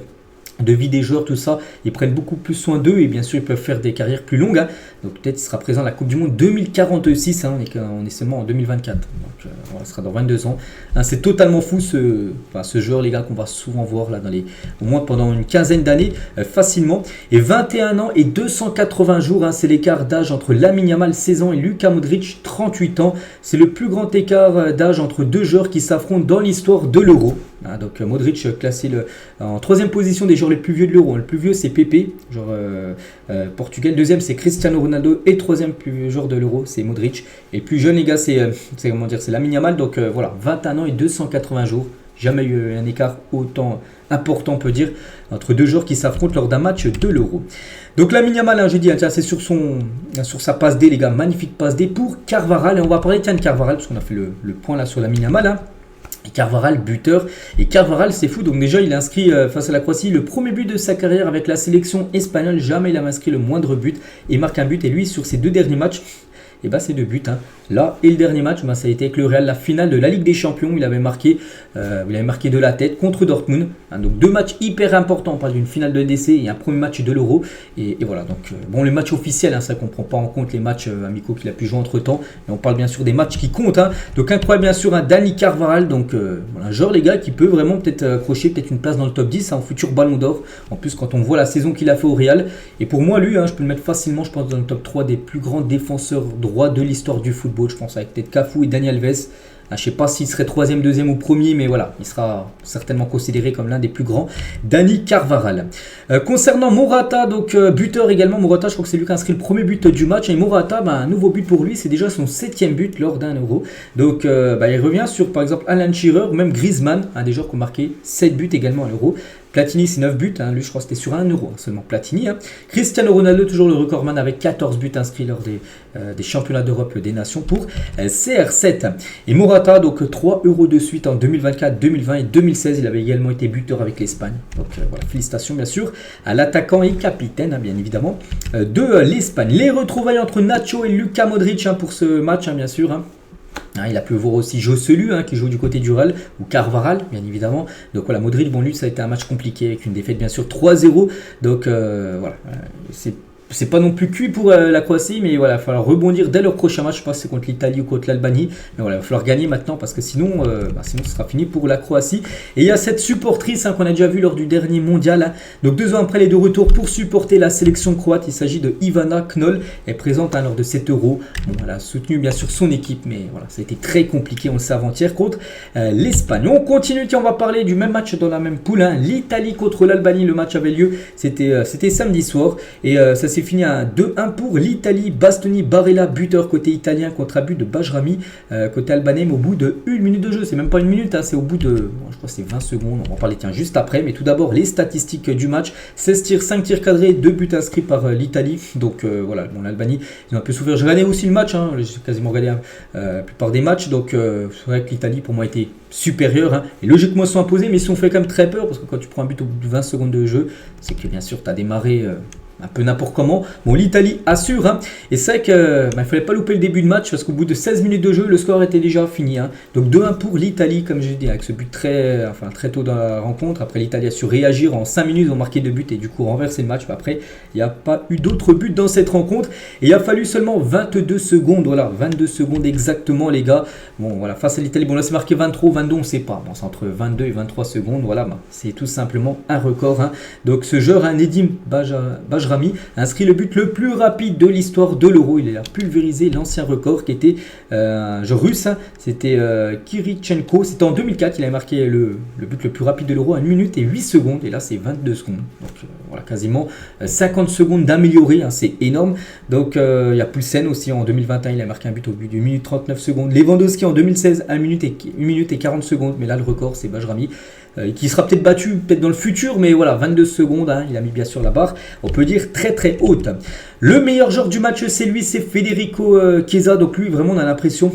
de vie des joueurs, tout ça, ils prennent beaucoup plus soin d'eux et bien sûr ils peuvent faire des carrières plus longues. Donc peut-être il sera présent à la Coupe du Monde 2046, on est seulement en 2024, donc on sera dans 22 ans. C'est totalement fou ce joueur les gars qu'on va souvent voir là au moins pendant une quinzaine d'années facilement. Et 21 ans et 280 jours, c'est l'écart d'âge entre Lamine Yamal 16 ans et Luka Modric 38 ans. C'est le plus grand écart d'âge entre deux joueurs qui s'affrontent dans l'histoire de l'Euro. Donc Modric classé en 3e position des joueurs les plus vieux de l'Euro. Le plus vieux c'est Pepe, Portugal. 2e c'est Cristiano Ronaldo et 3e plus vieux joueur de l'Euro c'est Modric. Et le plus jeune les gars c'est Lamine Yamal. Donc voilà, 21 ans et 280 jours. Jamais eu un écart autant important on peut dire entre deux joueurs qui s'affrontent lors d'un match de l'Euro. Donc Lamine Yamal, j'ai dit, c'est sur sa passe D les gars, magnifique passe D pour Carvajal. Et on va parler de Carvajal parce qu'on a fait le point là sur Lamine Yamal. Et Carvajal buteur, et Carvajal c'est fou, donc déjà il a inscrit face à la Croatie le premier but de sa carrière avec la sélection espagnole, jamais il a inscrit le moindre but, et marque un but, et lui sur ses 2 derniers matchs, et bah c'est 2 buts. Là, et le dernier match, ça a été avec le Real, la finale de la Ligue des Champions. Il avait marqué de la tête contre Dortmund. Donc 2 matchs hyper importants. On parle d'une finale de LDC et un premier match de l'Euro. Et voilà, donc bon, les matchs officiels, ça qu'on ne prend pas en compte les matchs amicaux qu'il a pu jouer entre temps. Mais on parle bien sûr des matchs qui comptent. Donc incroyable bien sûr, Dani Carvajal. Donc un joueur, les gars, qui peut vraiment peut-être accrocher peut-être une place dans le top 10 en futur Ballon d'Or. En plus, quand on voit la saison qu'il a fait au Real. Et pour moi, lui, je peux le mettre facilement, je pense, dans le top 3 des plus grands défenseurs droits de l'histoire du football. Je pense avec peut-être Cafu et Dani Alves. Je ne sais pas s'il serait 3e, 2e ou 1er, mais voilà, il sera certainement considéré comme l'un des plus grands. Dani Carvajal. Concernant Morata, donc buteur également, Morata, je crois que c'est lui qui a inscrit le premier but du match. Et Morata, un nouveau but pour lui, c'est déjà son 7e but lors d'un Euro. Donc il revient sur par exemple Alan Shearer ou même Griezmann, des joueurs qui ont marqué 7 buts également à l'Euro. Platini, c'est 9 buts. Lui, je crois que c'était sur 1 euro seulement. Platini. Cristiano Ronaldo, toujours le recordman avec 14 buts inscrits lors des championnats d'Europe des Nations pour CR7. Et Morata, donc 3 euros de suite en 2024, 2020 et 2016. Il avait également été buteur avec l'Espagne. Donc voilà, félicitations bien sûr à l'attaquant et capitaine, bien évidemment, de l'Espagne. Les retrouvailles entre Nacho et Luka Modric pour ce match, bien sûr. Il a pu voir aussi Joselu qui joue du côté du Real, ou Carvajal bien évidemment. Donc voilà, Modric, bon lui ça a été un match compliqué avec une défaite bien sûr 3-0. Donc voilà, c'est pas non plus cuit pour la Croatie, mais voilà, il va falloir rebondir dès leur prochain match. Je pense que c'est contre l'Italie ou contre l'Albanie. Mais voilà, il va falloir gagner maintenant parce que sinon ce sera fini pour la Croatie. Et il y a cette supportrice qu'on a déjà vu lors du dernier mondial. Donc 2 ans après les 2 retours pour supporter la sélection croate, il s'agit de Ivana Knoll. Elle est présente lors de cet Euro. Bon, elle a soutenu bien sûr son équipe, mais voilà, ça a été très compliqué, on le sait avant-hier, contre l'Espagne. On continue, on va parler du même match dans la même poule. L'Italie contre l'Albanie, le match avait lieu, c'était samedi soir. Et ça s'est fini à 2-1 pour l'Italie. Bastoni Barella, buteur côté italien contre un but de Bajrami côté albanais, mais au bout de 1 minute de jeu. C'est même pas 1 minute, c'est au bout de, je crois que c'est 20 secondes. On va en parler juste après. Mais tout d'abord, les statistiques du match. 16 tirs, 5 tirs cadrés, 2 buts inscrits par l'Italie. Donc voilà, l'Albanie, ils ont un peu souffert. J'ai regardé aussi le match, j'ai quasiment regardé la plupart des matchs. Donc c'est vrai que l'Italie, pour moi, était supérieure. Et logiquement, ils sont imposés, mais ils sont fait quand même très peur. Parce que quand tu prends un but au bout de 20 secondes de jeu, c'est que bien sûr, tu as démarré un peu n'importe comment. Bon, l'Italie assure. Et c'est vrai qu'il ne fallait pas louper le début de match parce qu'au bout de 16 minutes de jeu, le score était déjà fini. Donc 2-1 pour l'Italie, comme je dis, avec ce but très tôt dans la rencontre. Après, l'Italie a su réagir en 5 minutes, ils ont marqué 2 buts et du coup renverser le match. Après, il n'y a pas eu d'autres buts dans cette rencontre. Et il a fallu seulement 22 secondes. Voilà, 22 secondes exactement, les gars. Bon, voilà, face à l'Italie, bon là c'est marqué 23 ou 22, on ne sait pas. Bon, c'est entre 22 et 23 secondes. Voilà, c'est tout simplement un record. Donc ce joueur, Nedim Bajrami, a inscrit le but le plus rapide de l'histoire de l'Euro. Il a pulvérisé l'ancien record qui était un joueur russe. C'était Kirichenko. C'était en 2004. Il a marqué le but le plus rapide de l'Euro à 1 minute et 8 secondes. Et là, c'est 22 secondes. Donc voilà, quasiment 50 secondes d'améliorer. C'est énorme. Donc il y a Poulsen aussi en 2021. Il a marqué un but au bout de 1 minute 39 secondes. Lewandowski en 2016, 1 minute et 40 secondes. Mais là, le record, c'est Bajrami. Qui sera peut-être battu dans le futur, mais voilà, 22 secondes, il a mis bien sûr la barre, on peut dire très très haute. Le meilleur joueur du match, c'est lui, c'est Federico Chiesa. Donc lui, vraiment, on a l'impression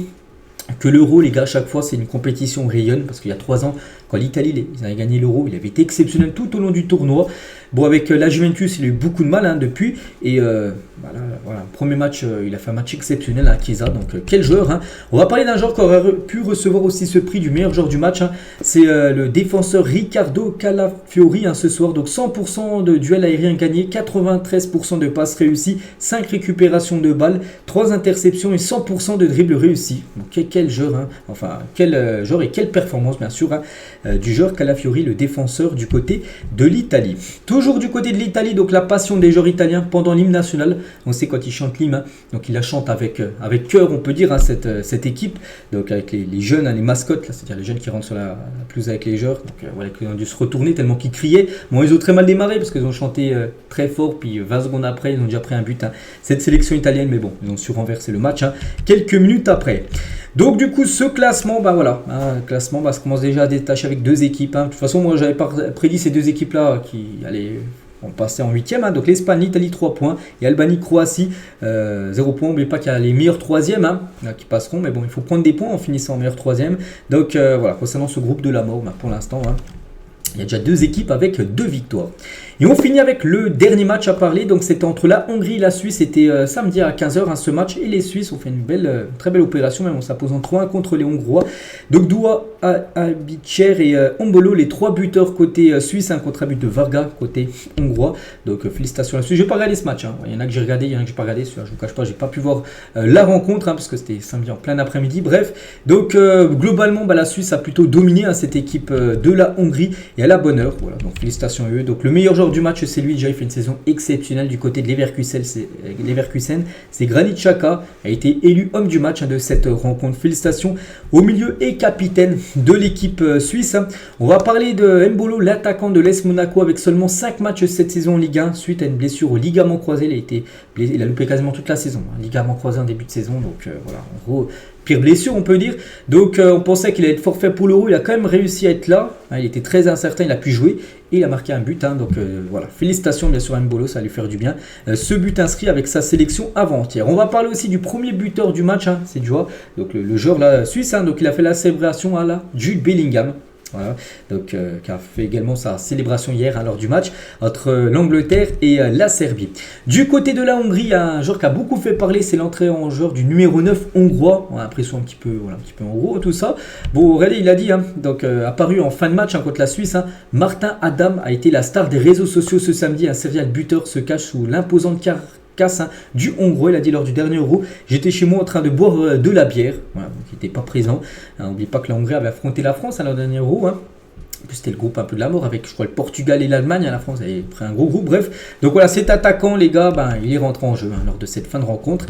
que l'Euro, les gars, à chaque fois, c'est une compétition rayonne, parce qu'il y a 3 ans, quand l'Italie ils avaient gagné l'Euro, il avait été exceptionnel tout au long du tournoi. Bon, avec la Juventus, il a eu beaucoup de mal depuis. Et voilà, premier match, il a fait un match exceptionnel à Chiesa. Donc, quel joueur. On va parler d'un joueur qui aurait pu recevoir aussi ce prix du meilleur joueur du match. C'est le défenseur Riccardo Calafiori ce soir. Donc, 100% de duels aériens gagnés, 93% de passes réussies, 5 récupérations de balles, 3 interceptions et 100% de dribbles réussis. Donc, quel joueur. Quel joueur et quelle performance, bien sûr, du joueur Calafiori, le défenseur du côté de l'Italie. Toujours du côté de l'Italie, donc la passion des joueurs italiens pendant l'hymne national. On sait quand ils chantent l'hymne, donc ils la chantent avec cœur, on peut dire, cette équipe. Donc avec les jeunes, les mascottes, c'est-à-dire les jeunes qui rentrent sur la pelouse avec les joueurs. Donc voilà, qui ont dû se retourner tellement qu'ils criaient. Bon, ils ont très mal démarré parce qu'ils ont chanté très fort, puis 20 secondes après, ils ont déjà pris un but. Cette sélection italienne, mais bon, ils ont su renverser le match quelques minutes après. Donc du coup, ce classement, le classement, ça commence déjà à détacher avec 2 équipes. De toute façon, moi, j'avais prédit ces 2 équipes-là qui allaient passer en 8e. Donc l'Espagne, l'Italie, 3 points. Et Albanie, Croatie, 0 points. N'oubliez pas qu'il y a les meilleurs 3e qui passeront. Mais bon, il faut prendre des points en finissant en meilleur 3e. Donc voilà, concernant ce groupe de la mort, pour l'instant, il y a déjà 2 équipes avec 2 victoires. Et on finit avec le dernier match à parler. Donc c'était entre la Hongrie et la Suisse. C'était samedi à 15h ce match. Et les Suisses ont fait une très belle opération, même en s'imposant 3-1 contre les Hongrois. Donc Doua, Abitcher et Ombolo, les 3 buteurs côté suisse, contre un but de Varga côté hongrois. Donc félicitations à la Suisse. Je n'ai pas regardé ce match. Il y en a que j'ai regardé, il y en a que j'ai pas regardé. Je ne vous cache pas, j'ai pas pu voir la rencontre parce que c'était samedi en plein après-midi. Bref, donc globalement, la Suisse a plutôt dominé cette équipe de la Hongrie et à la bonne heure. Voilà, donc félicitations à eux. Donc le meilleur joueur du match, c'est lui. Déjà, il fait une saison exceptionnelle du côté de Leverkusen. C'est Granit Xhaka, a été élu homme du match de cette rencontre. Félicitations au milieu et capitaine de l'équipe suisse. On va parler de Embolo, l'attaquant de l'AS Monaco, avec seulement 5 matchs cette saison en Ligue 1 suite à une blessure au ligament croisé. Il a loupé quasiment toute la saison. Ligament croisé en début de saison. Donc voilà, en gros, pire blessure on peut dire. Donc on pensait qu'il allait être forfait pour l'Euro. Il a quand même réussi à être là. Il était très incertain, il a pu jouer et il a marqué un but. Donc voilà, félicitations bien sûr à Embolo, ça va lui faire du bien. Ce but inscrit avec sa sélection avant-hier. On va parler aussi du premier buteur du match, c'est Joao, donc le joueur là, suisse. Donc il a fait la célébration à la Jude Bellingham. Voilà, donc qui a fait également sa célébration hier lors du match entre l'Angleterre et la Serbie. Du côté de la Hongrie, un joueur qui a beaucoup fait parler, c'est l'entrée en joueur du numéro 9 hongrois. On a l'impression un petit peu hongrois tout ça. Bon, regardez, il a dit, donc apparu en fin de match contre la Suisse, Martin Adam a été la star des réseaux sociaux ce samedi. Un serial buteur se cache sous l'imposante casse du Hongrois. Il a dit lors du dernier Euro, j'étais chez moi en train de boire de la bière. Voilà, donc il n'était pas présent. N'oubliez pas que la Hongrie avait affronté la France lors du dernier Euro. En plus, c'était le groupe un peu de la mort avec, je crois, le Portugal et l'Allemagne. La France avait pris un gros groupe. Bref, donc voilà, cet attaquant, les gars, il est rentré en jeu lors de cette fin de rencontre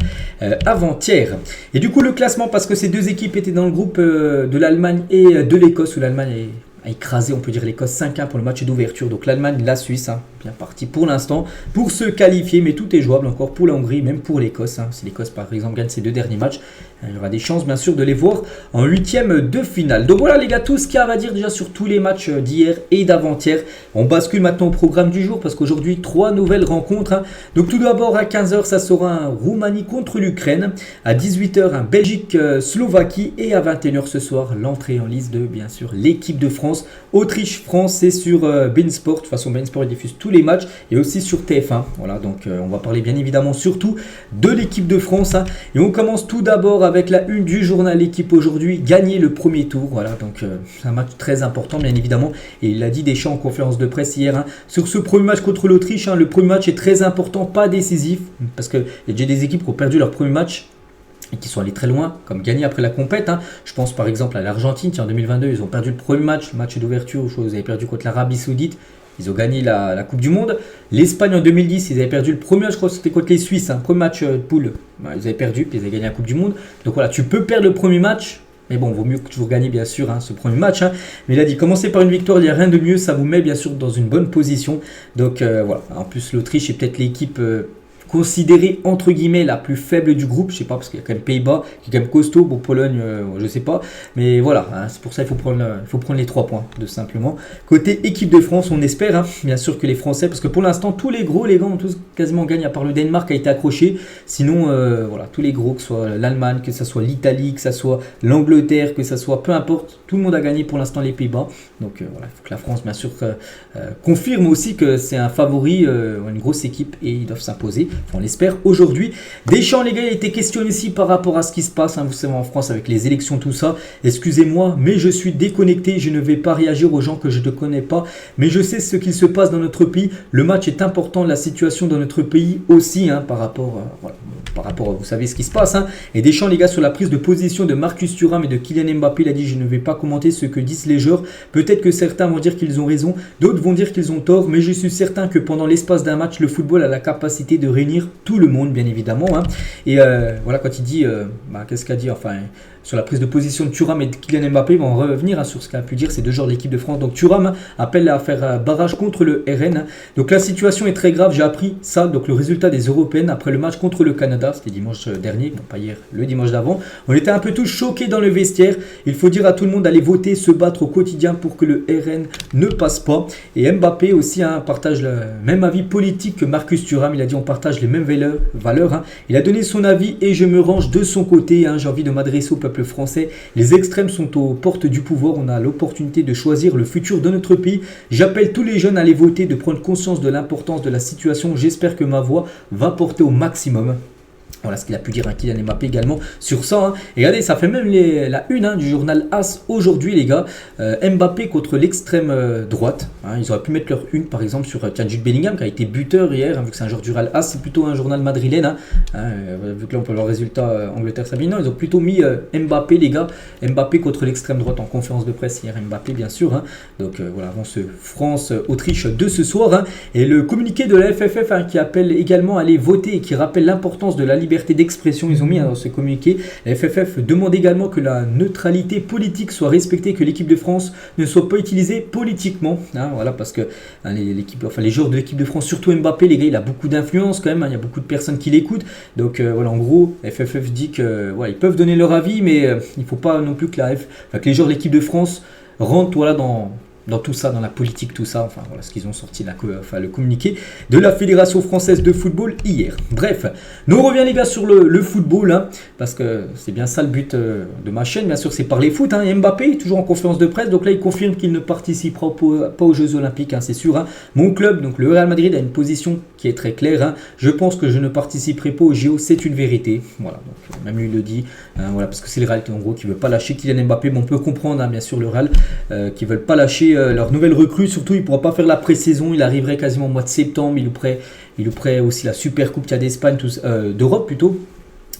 avant-hier. Et du coup, le classement, parce que ces deux équipes étaient dans le groupe de l'Allemagne et de l'Écosse, où l'Allemagne a écrasé, on peut dire, l'Écosse 5-1 pour le match d'ouverture. Donc l'Allemagne, la Suisse, bien parti pour l'instant pour se qualifier, mais tout est jouable encore pour la Hongrie, même pour l'Écosse. Si l'Écosse par exemple gagne ses 2 derniers matchs, il y aura des chances bien sûr de les voir en 8e de finale. Donc voilà les gars, tout ce qu'il y a à dire déjà sur tous les matchs d'hier et d'avant-hier. On bascule maintenant au programme du jour parce qu'aujourd'hui 3 nouvelles rencontres. Donc tout d'abord à 15h, ça sera un Roumanie contre l'Ukraine. À 18h, un Belgique-Slovaquie. Et à 21h ce soir, l'entrée en liste de bien sûr l'équipe de France. Autriche-France, c'est sur beIN Sport. De toute façon, beIN Sport diffuse tous les matchs et aussi sur TF1. Voilà, donc on va parler bien évidemment surtout de l'équipe de France. Et on commence tout d'abord avec la une du journal L'équipe aujourd'hui. Gagner le premier tour. Voilà, donc c'est un match très important, bien évidemment. Et il a dit Deschamps en conférence de presse hier. Sur ce premier match contre l'Autriche, le premier match est très important, pas décisif. Parce qu'il y a déjà des équipes qui ont perdu leur premier match et qui sont allés très loin, comme gagner après la compète. Je pense par exemple à l'Argentine, en 2022, ils ont perdu le premier match, le match d'ouverture, ils avaient perdu contre l'Arabie Saoudite, ils ont gagné la Coupe du Monde. L'Espagne en 2010, ils avaient perdu le premier match, je crois que c'était contre les Suisses, premier match de poule, ils avaient perdu, puis ils avaient gagné la Coupe du Monde. Donc voilà, tu peux perdre le premier match, mais bon, vaut mieux que toujours gagner bien sûr ce premier match. Mais il a dit, commencez par une victoire, il n'y a rien de mieux, ça vous met bien sûr dans une bonne position. Donc voilà, en plus l'Autriche est peut-être l'équipe considérée entre guillemets la plus faible du groupe, je sais pas, parce qu'il y a quand même Pays-Bas qui est quand même costaud, bon Pologne je sais pas, mais voilà, c'est pour ça qu'il faut prendre les 3 points tout simplement. Côté équipe de France, on espère bien sûr que les Français, parce que pour l'instant tous les gros, les gars ont tous quasiment gagné, à part le Danemark qui a été accroché, sinon voilà, tous les gros, que ce soit l'Allemagne, que ce soit l'Italie, que ce soit l'Angleterre, que ce soit peu importe, tout le monde a gagné pour l'instant, les Pays-Bas. Donc voilà, il faut que la France bien sûr confirme aussi que c'est un favori, une grosse équipe, et ils doivent s'imposer. On l'espère aujourd'hui. Deschamps, les gars, il a été questionné ici par rapport à ce qui se passe, vous savez, en France avec les élections, tout ça. Excusez-moi, mais je suis déconnecté. Je ne vais pas réagir aux gens que je ne connais pas. Mais je sais ce qu'il se passe dans notre pays. Le match est important, la situation dans notre pays aussi, par rapport, vous savez ce qui se passe. Et Deschamps, les gars, sur la prise de position de Marcus Thuram et de Kylian Mbappé, il a dit: je ne vais pas commenter ce que disent les joueurs. Peut-être que certains vont dire qu'ils ont raison, d'autres vont dire qu'ils ont tort, mais je suis certain que pendant l'espace d'un match, le football a la capacité de réunir tout le monde, bien évidemment. Et voilà, quand il dit, qu'est-ce qu'a dit, sur la prise de position de Thuram et de Kylian Mbappé, on va revenir sur ce qu'a pu dire ces 2 joueurs de l'équipe de France. Donc Thuram appelle à faire barrage contre le RN. Donc la situation est très grave, j'ai appris ça, donc le résultat des Européennes après le match contre le Canada, c'était dimanche dernier, pas hier, le dimanche d'avant. On était un peu tous choqués dans le vestiaire. Il faut dire à tout le monde d'aller voter, se battre au quotidien pour que le RN ne passe pas. Et Mbappé aussi partage le même avis politique que Marcus Thuram. Il a dit: on partage les mêmes valeurs. Il a donné son avis et je me range de son côté. J'ai envie de m'adresser au peuple peuple français. Les extrêmes sont aux portes du pouvoir. On a l'opportunité de choisir le futur de notre pays. J'appelle tous les jeunes à aller voter, de prendre conscience de l'importance de la situation. J'espère que ma voix va porter au maximum. Voilà ce qu'il a pu dire Kylian Mbappé également sur ça. Et regardez, ça fait même la une du journal AS aujourd'hui, les gars. Mbappé contre l'extrême droite. Ils auraient pu mettre leur une, par exemple, sur Jude Bellingham, qui a été buteur hier, vu que c'est un joueur du Real AS. C'est plutôt un journal madrilène. Vu que là, on peut voir le résultat Angleterre-Sabine. Non, ils ont plutôt mis Mbappé, les gars. Mbappé contre l'extrême droite en conférence de presse hier. Mbappé, bien sûr. Donc voilà, avant ce France-Autriche de ce soir. Et le communiqué de la FFF qui appelle également à aller voter et qui rappelle l'importance de la liberté d'expression, ils ont mis dans ce communiqué. La FFF demande également que la neutralité politique soit respectée, que l'équipe de France ne soit pas utilisée politiquement. Voilà, parce que les joueurs de l'équipe de France, surtout Mbappé, les gars, il a beaucoup d'influence quand même. Il y a beaucoup de personnes qui l'écoutent. Donc voilà, en gros, la FFF dit que ils peuvent donner leur avis, mais il ne faut pas non plus que les joueurs de l'équipe de France rentrent dans tout ça, dans la politique, tout ça. Enfin, voilà ce qu'ils ont sorti, le communiqué de la Fédération Française de Football hier. Bref, nous on revient les gars sur le football, parce que c'est bien ça le but de ma chaîne, bien sûr, c'est parler foot. Mbappé, toujours en conférence de presse, donc là il confirme qu'il ne participera pas aux Jeux Olympiques, c'est sûr. Mon club, donc le Real Madrid, a une position qui est très claire. Je pense que je ne participerai pas aux JO, c'est une vérité. Voilà, donc même lui il le dit, voilà, parce que c'est le Real en gros qui ne veut pas lâcher Kylian Mbappé. Bon, on peut comprendre, bien sûr, le Real qui ne veulent pas lâcher leur nouvelle recrue, surtout il ne pourra pas faire la pré-saison, il arriverait quasiment au mois de septembre, il est prêt aussi la Super Coupe qu'il y a d'Espagne, d'Europe plutôt.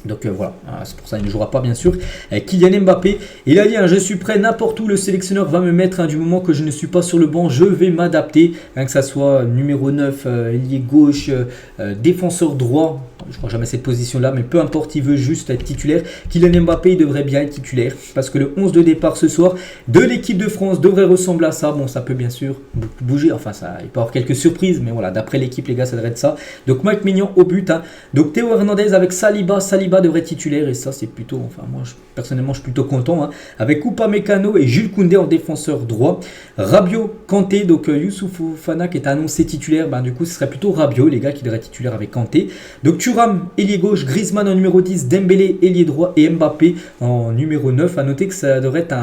Donc voilà, c'est pour ça qu'il ne jouera pas bien sûr. Kylian Mbappé, il a dit je suis prêt n'importe où le sélectionneur va me mettre, du moment que je ne suis pas sur le banc, je vais m'adapter, que ça soit numéro 9, ailier gauche, défenseur droit. Je crois jamais cette position là, mais peu importe, il veut juste être titulaire. Kylian Mbappé, il devrait bien être titulaire, parce que le 11 de départ ce soir de l'équipe de France devrait ressembler à ça. Bon, ça peut bien sûr bouger, enfin ça, il peut y avoir quelques surprises, mais voilà, d'après l'équipe les gars, ça devrait être ça. Donc Mike Maignan au but, donc Théo Hernandez avec Saliba devrait être titulaire, et ça c'est plutôt, moi personnellement je suis plutôt content, avec Upamecano et Jules Koundé en défenseur droit, Rabiot, Kanté, donc Youssouf Fofana qui est annoncé titulaire, du coup ce serait plutôt Rabiot les gars qui devrait être titulaire avec Kanté, donc Thuram ailier gauche, Griezmann en numéro 10, Dembélé ailier droit et Mbappé en numéro 9. À noter que ça devrait être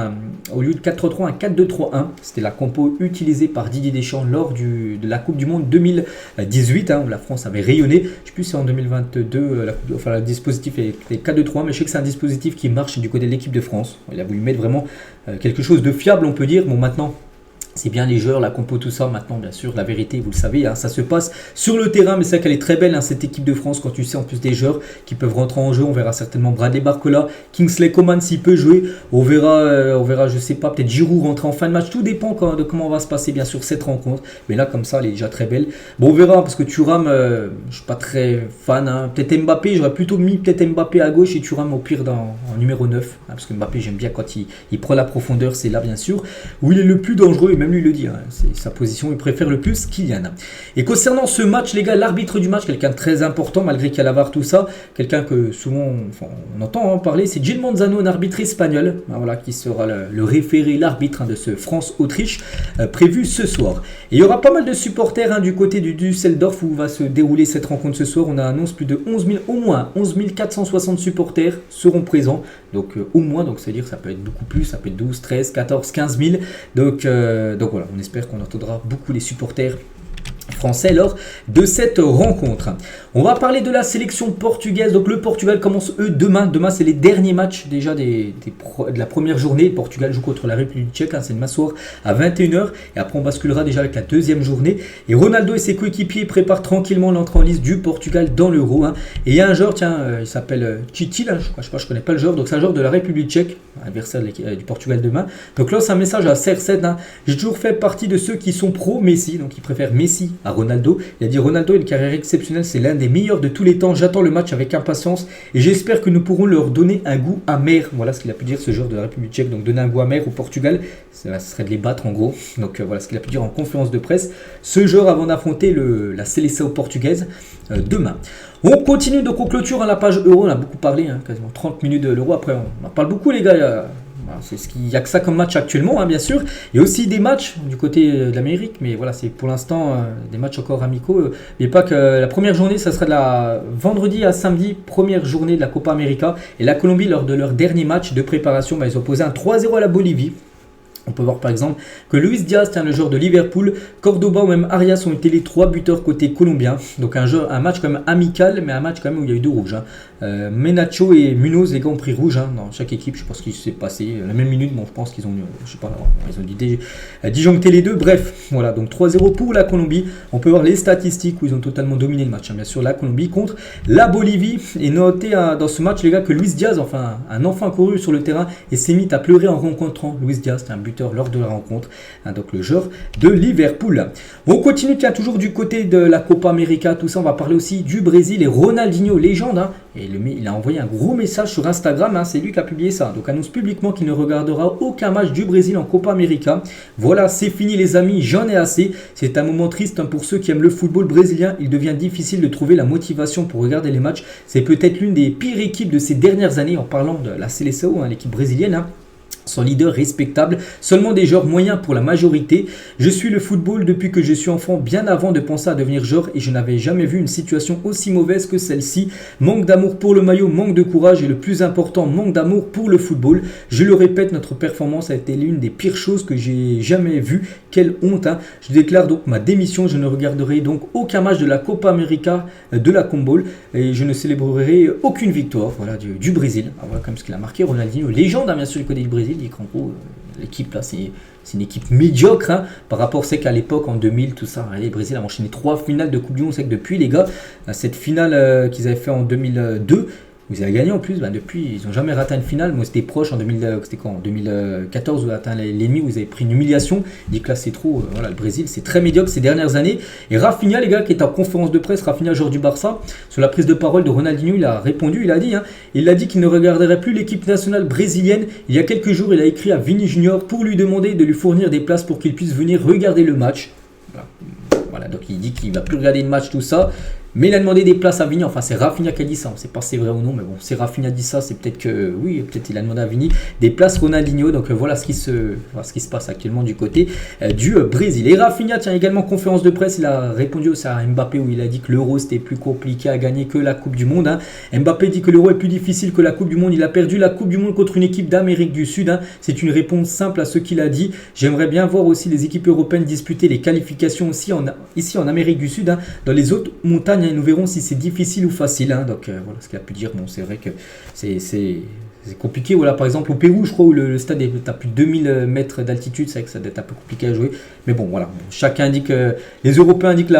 au lieu de 4-3-3 un 4-2-3-1, c'était la compo utilisée par Didier Deschamps lors de la Coupe du Monde 2018, où la France avait rayonné. Je ne sais plus si c'est en 2022 le dispositif est 4-2-3, mais je sais que c'est un dispositif qui marche du côté de l'équipe de France. Il a voulu mettre vraiment quelque chose de fiable, on peut dire. Bon, maintenant c'est bien les joueurs, la compo, tout ça. Maintenant, bien sûr, la vérité, vous le savez, ça se passe sur le terrain. Mais c'est vrai qu'elle est très belle, cette équipe de France, quand tu sais en plus des joueurs qui peuvent rentrer en jeu. On verra certainement Bradley Barcola, Kingsley Coman s'il peut jouer. On verra, je sais pas, peut-être Giroud rentrer en fin de match. Tout dépend de comment va se passer, bien sûr, cette rencontre. Mais là, comme ça, elle est déjà très belle. Bon, on verra, parce que Thuram, je suis pas très fan. Peut-être Mbappé, j'aurais plutôt mis peut-être Mbappé à gauche et Thuram au pire en numéro 9. Parce que Mbappé, j'aime bien quand il prend la profondeur, c'est là, bien sûr, où il est le plus dangereux. Même lui le dit, c'est sa position, il préfère le plus Kylian. Et concernant ce match, les gars, l'arbitre du match, quelqu'un de très important, malgré qu'il y a la VAR, tout ça, quelqu'un que souvent on entend parler, c'est Gil Manzano, un arbitre espagnol, voilà, qui sera le référé, l'arbitre de ce France-Autriche, prévu ce soir. Et il y aura pas mal de supporters du côté du Düsseldorf où va se dérouler cette rencontre ce soir. On a annonce plus de 11 460 supporters seront présents. Donc au moins, donc c'est-à-dire ça peut être beaucoup plus, ça peut être 12, 13, 14, 15 000. Donc voilà, on espère qu'on entendra beaucoup les supporters français lors de cette rencontre. On va parler de la sélection portugaise. Donc le Portugal commence demain. Demain c'est les derniers matchs déjà de la première journée. Le Portugal joue contre la République tchèque. C'est demain soir à 21h. Et après on basculera déjà avec la deuxième journée. Et Ronaldo et ses coéquipiers préparent tranquillement l'entrée en liste du Portugal dans l'Euro. Et il y a un joueur, il s'appelle Chichi. Je connais pas le joueur. Donc c'est un joueur de la République tchèque, adversaire du Portugal demain. Donc là c'est un message à CR7. J'ai toujours fait partie de ceux qui sont pro Messi. Donc ils préfèrent Messi à Ronaldo. Il a dit Ronaldo a une carrière exceptionnelle, c'est l'un des meilleurs de tous les temps. J'attends le match avec impatience et j'espère que nous pourrons leur donner un goût amer. Voilà ce qu'il a pu dire ce joueur de la République tchèque. Donc donner un goût amer au Portugal, ce serait de les battre en gros. Donc voilà ce qu'il a pu dire en conférence de presse. Ce joueur avant d'affronter la Seleção portugaise demain. On continue, donc on clôture la page Euro. On a beaucoup parlé, quasiment 30 minutes de l'Euro. Après on en parle beaucoup les gars. Voilà, il n'y a que ça comme match actuellement, hein, bien sûr. Il y a aussi des matchs du côté de l'Amérique, mais voilà, c'est pour l'instant des matchs encore amicaux. N'oubliez pas que la première journée, ça sera de la vendredi à samedi, première journée de la Copa América. Et la Colombie, lors de leur dernier match de préparation, ils ont posé un 3-0 à la Bolivie. On peut voir par exemple que Luis Diaz, le joueur de Liverpool, Cordoba ou même Arias ont été les 3 buteurs côté colombien. Donc un match quand même amical, mais un match quand même où il y a eu 2 rouges. Menacho et Munoz, les gars ont pris rouge dans chaque équipe. Je sais pas ce qui s'est passé. La même minute, bon, je pense qu'ils ont, je sais pas, ils ont dit disjoncter les deux. Bref, voilà, donc 3-0 pour la Colombie. On peut voir les statistiques où ils ont totalement dominé le match. Bien sûr, la Colombie contre la Bolivie. Et notez dans ce match, les gars, que Luis Diaz, enfin un enfant couru sur le terrain et s'est mis à pleurer en rencontrant Luis Diaz, un but lors de la rencontre, donc le joueur de Liverpool. On continue, toujours du côté de la Copa América, tout ça, on va parler aussi du Brésil et Ronaldinho, légende, et il a envoyé un gros message sur Instagram, c'est lui qui a publié ça, donc annonce publiquement qu'il ne regardera aucun match du Brésil en Copa América. Voilà, c'est fini les amis, j'en ai assez, c'est un moment triste pour ceux qui aiment le football brésilien, il devient difficile de trouver la motivation pour regarder les matchs, c'est peut-être l'une des pires équipes de ces dernières années en parlant de la Seleção, l'équipe brésilienne, son leader respectable, seulement des joueurs moyens pour la majorité. Je suis le football depuis que je suis enfant, bien avant de penser à devenir joueur, et je n'avais jamais vu une situation aussi mauvaise que celle-ci. Manque d'amour pour le maillot, manque de courage et le plus important, manque d'amour pour le football. Je le répète, notre performance a été l'une des pires choses que j'ai jamais vues. Quelle honte, Je déclare donc ma démission, je ne regarderai donc aucun match de la Copa América de la Conmebol et je ne célébrerai aucune victoire du Brésil. Voilà comme ce qu'il a marqué Ronaldinho, légende bien sûr du côté du Brésil. Il dit qu'en gros l'équipe là c'est une équipe médiocre par rapport, c'est qu'à l'époque en 2000 tout ça, le Brésil a enchaîné 3 finales de Coupe du Monde. C'est que depuis les gars, cette finale qu'ils avaient fait en 2002, vous avez gagné en plus, depuis ils n'ont jamais raté une finale. Moi c'était proche en 2014 où a atteint l'ennemi, où vous avez pris une humiliation. Il dit que là c'est trop, le Brésil c'est très médiocre ces dernières années. Et Rafinha les gars qui est en conférence de presse, Rafinha joueur du Barça, sur la prise de parole de Ronaldinho, il a répondu, il a dit qu'il ne regarderait plus l'équipe nationale brésilienne. Il y a quelques jours il a écrit à Vini Junior pour lui demander de lui fournir des places pour qu'il puisse venir regarder le match. Voilà, donc il dit qu'il ne va plus regarder le match, tout ça. Mais il a demandé des places à Vini, enfin c'est Rafinha qui a dit ça, on ne sait pas si c'est vrai ou non, mais bon, si Rafinha dit ça, c'est peut-être que, oui, peut-être il a demandé à Vini des places Ronaldinho, donc voilà ce qui se passe actuellement du côté du Brésil. Et Rafinha, également conférence de presse, il a répondu aussi à Mbappé où il a dit que l'Euro c'était plus compliqué à gagner que la Coupe du Monde. Mbappé dit que l'Euro est plus difficile que la Coupe du Monde, il a perdu la Coupe du Monde contre une équipe d'Amérique du Sud, c'est une réponse simple à ce qu'il a dit. J'aimerais bien voir aussi les équipes européennes disputer les qualifications aussi ici en Amérique du Sud, dans les autres montagnes. Et nous verrons si c'est difficile ou facile. Donc voilà ce qu'il a pu dire. Bon, c'est vrai que c'est compliqué. Voilà, par exemple au Pérou, je crois, où le stade est à plus de 2000 mètres d'altitude, c'est vrai que ça doit être un peu compliqué à jouer. Mais bon, voilà. Chacun dit que les Européens indiquent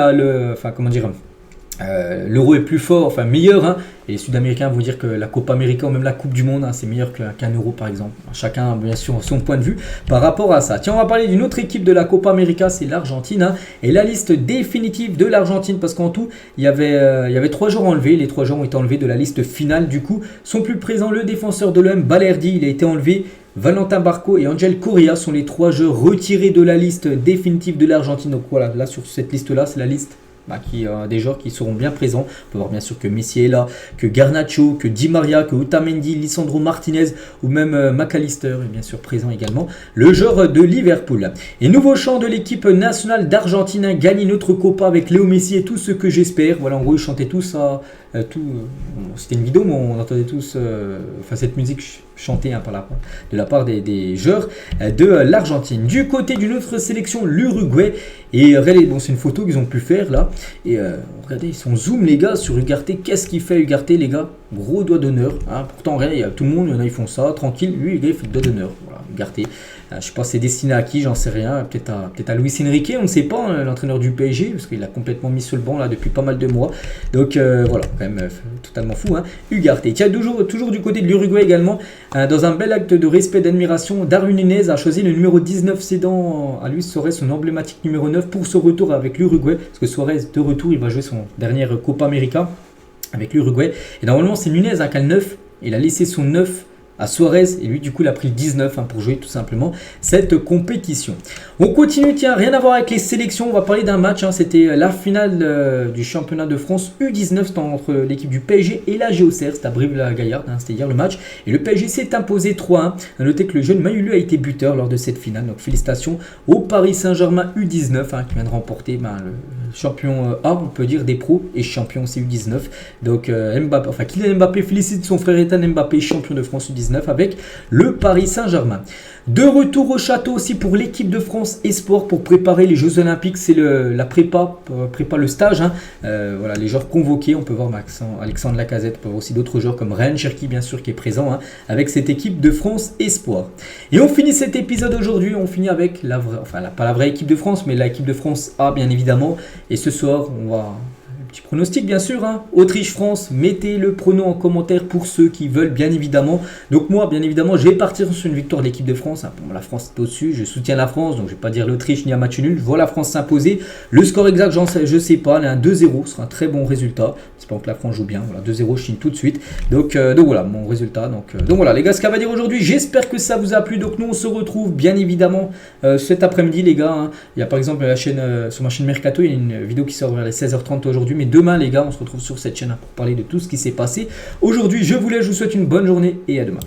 l'euro est plus fort, enfin meilleur, et les Sud-Américains vont dire que la Copa América ou même la Coupe du Monde, c'est meilleur qu'un euro par exemple. Chacun a bien sûr son point de vue par rapport à ça. Tiens, on va parler d'une autre équipe de la Copa América, c'est l'Argentine, et la liste définitive de l'Argentine, parce qu'en tout, il y avait 3 joueurs enlevés. Les 3 joueurs ont été enlevés de la liste finale. Du coup, sont plus présents le défenseur de l'OM, Balerdi, il a été enlevé. Valentin Barco et Angel Correa sont les 3 joueurs retirés de la liste définitive de l'Argentine. Donc voilà, là sur cette liste-là, c'est la liste qui des joueurs qui seront bien présents. On peut voir bien sûr que Messi est là, que Garnacho, que Di Maria, que Otamendi, Lisandro Martinez ou même McAllister est bien sûr présent également. Le joueur de Liverpool. Et nouveau chant de l'équipe nationale d'Argentine, gagne notre Copa avec Léo Messi et tout ce que j'espère. Voilà, en gros ils chantaient tous ça. C'était une vidéo mais on entendait tous cette musique chantée de la part des joueurs de l'Argentine. Du côté d'une autre sélection, l'Uruguay, et regardez, c'est une photo qu'ils ont pu faire là, et regardez, ils sont zoom les gars sur Ugarte. Qu'est-ce qu'il fait Ugarte les gars? Gros doigt d'honneur, pourtant regardez, il y a tout le monde, il y en a ils font ça tranquille, lui il fait doigt d'honneur. Voilà, Ugarte. Je ne sais pas c'est destiné à qui, j'en sais rien, peut-être à Luis Enrique, on ne sait pas, l'entraîneur du PSG, parce qu'il a complètement mis sur le banc là depuis pas mal de mois. Donc voilà, quand même totalement fou, Ugarte. Tiens, toujours du côté de l'Uruguay également, dans un bel acte de respect et d'admiration, Darwin Nunez a choisi le numéro 19 cédant à Luis Suarez son emblématique numéro 9 pour ce retour avec l'Uruguay, parce que Suarez de retour, il va jouer son dernière Copa América avec l'Uruguay. Et normalement c'est Nunez qui a le 9, il a laissé son 9 à Suarez et lui du coup il a pris le 19 pour jouer tout simplement cette compétition. On continue, tiens, rien à voir avec les sélections, on va parler d'un match, c'était la finale du championnat de France U19 entre l'équipe du PSG et la Géocère, c'était à Brive-la-Gaillarde, c'était hier le match, et le PSG s'est imposé 3-1. A noter que le jeune Maïulu a été buteur lors de cette finale, donc félicitations au Paris Saint-Germain U19 qui vient de remporter le champion A, on peut dire, des pros et champion aussi U19. Donc Kylian Mbappé félicite son frère Ethan Mbappé, champion de France U19 avec le Paris Saint-Germain. De retour au château aussi pour l'équipe de France Esport pour préparer les Jeux Olympiques, c'est la prépa, le stage. Voilà, les joueurs convoqués, on peut voir Alexandre Lacazette, on peut voir aussi d'autres joueurs comme Ryan Cherki bien sûr qui est présent avec cette équipe de France Espoir. Et on finit cet épisode aujourd'hui, on finit avec pas la vraie équipe de France, mais l'équipe de France A bien évidemment. Et ce soir, on va... Petit pronostic bien sûr, Autriche-France, mettez le prono en commentaire pour ceux qui veulent bien évidemment. Donc moi bien évidemment je vais partir sur une victoire de l'équipe de France. La France est au-dessus, je soutiens la France, donc je ne vais pas dire l'Autriche ni un match nul. Je vois la France s'imposer. Le score exact, je ne sais pas, un 2-0 sera un très bon résultat. J'espère que la France joue bien. Voilà, 2-0, je signe tout de suite. Donc voilà mon résultat. Donc voilà les gars, ce qu'on va dire aujourd'hui. J'espère que ça vous a plu. Donc nous on se retrouve bien évidemment cet après-midi les gars. Il y a par exemple la chaîne, sur ma chaîne Mercato, il y a une vidéo qui sort vers les 16h30 aujourd'hui. Mais demain les gars, on se retrouve sur cette chaîne pour parler de tout ce qui s'est passé aujourd'hui. Je vous laisse, je vous souhaite une bonne journée et à demain.